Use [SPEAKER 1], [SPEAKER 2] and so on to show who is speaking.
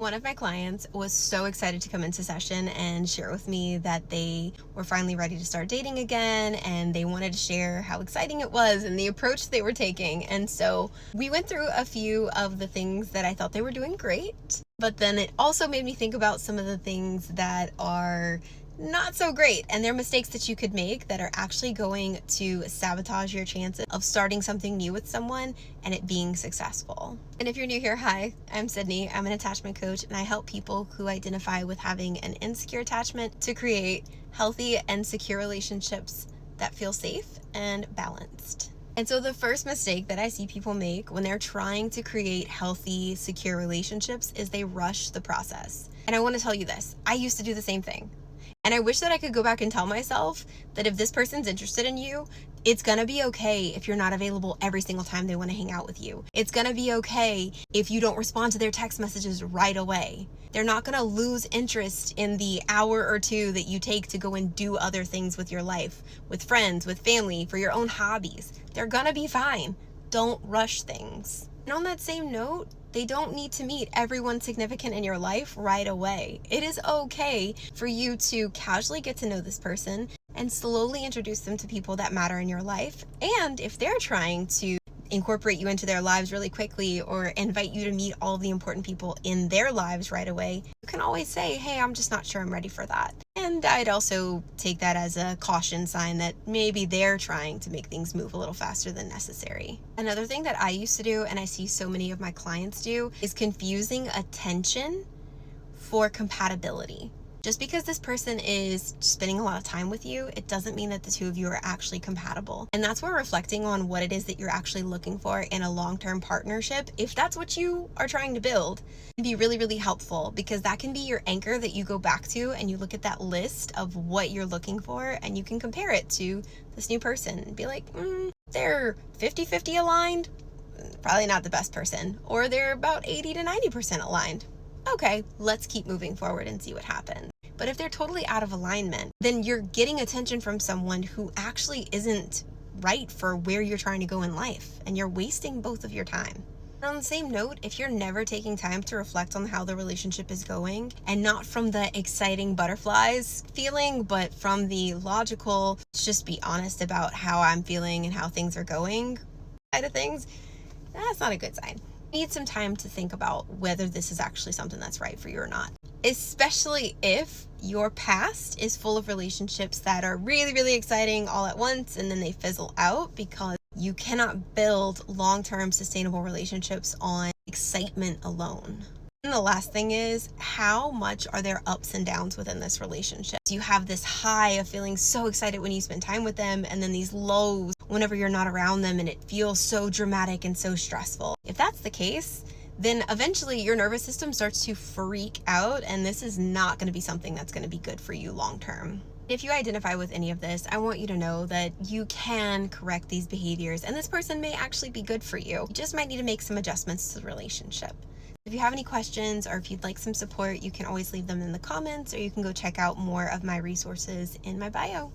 [SPEAKER 1] One of my clients was so excited to come into session and share with me that they were finally ready to start dating again, and they wanted to share how exciting it was and the approach they were taking. And so we went through a few of the things that I thought they were doing great, but then it also made me think about some of the things that are not so great, and they're mistakes that you could make that are actually going to sabotage your chances of starting something new with someone and it being successful. And if you're new here, hi, I'm Sydney. I'm an attachment coach, and I help people who identify with having an insecure attachment to create healthy and secure relationships that feel safe and balanced. And so the first mistake that I see people make when they're trying to create healthy, secure relationships is they rush the process. And I want to tell you this, I used to do the same thing. And I wish that I could go back and tell myself that if this person's interested in you, it's gonna be okay if you're not available every single time they wanna hang out with you. It's gonna be okay if you don't respond to their text messages right away. They're not gonna lose interest in the hour or two that you take to go and do other things with your life, with friends, with family, for your own hobbies. They're gonna be fine. Don't rush things. And on that same note, they don't need to meet everyone significant in your life right away. It is okay for you to casually get to know this person and slowly introduce them to people that matter in your life. And if they're trying to incorporate you into their lives really quickly or invite you to meet all the important people in their lives right away, you can always say, hey, I'm just not sure I'm ready for that. And I'd also take that as a caution sign that maybe they're trying to make things move a little faster than necessary. Another thing that I used to do, and I see so many of my clients do, is confusing attention for compatibility. Just because this person is spending a lot of time with you, it doesn't mean that the two of you are actually compatible. And that's where reflecting on what it is that you're actually looking for in a long-term partnership, if that's what you are trying to build, can be really, really helpful, because that can be your anchor that you go back to and you look at that list of what you're looking for and you can compare it to this new person and be like, they're 50-50 aligned, probably not the best person. Or they're about 80 to 90% aligned. Okay, let's keep moving forward and see what happens. But if they're totally out of alignment, then you're getting attention from someone who actually isn't right for where you're trying to go in life, and you're wasting both of your time. And on the same note, if you're never taking time to reflect on how the relationship is going, and not from the exciting butterflies feeling, but from the logical, let's just be honest about how I'm feeling and how things are going side of things, that's not a good sign. Need some time to think about whether this is actually something that's right for you or not. Especially if your past is full of relationships that are really, really exciting all at once and then they fizzle out, because you cannot build long-term sustainable relationships on excitement alone. And the last thing is, how much are there ups and downs within this relationship? Do you have this high of feeling so excited when you spend time with them, and then these lows whenever you're not around them and it feels so dramatic and so stressful? If that's the case, then eventually your nervous system starts to freak out, and this is not going to be something that's going to be good for you long term. If you identify with any of this, I want you to know that you can correct these behaviors, and this person may actually be good for you. You just might need to make some adjustments to the relationship. If you have any questions, or if you'd like some support, you can always leave them in the comments, or you can go check out more of my resources in my bio.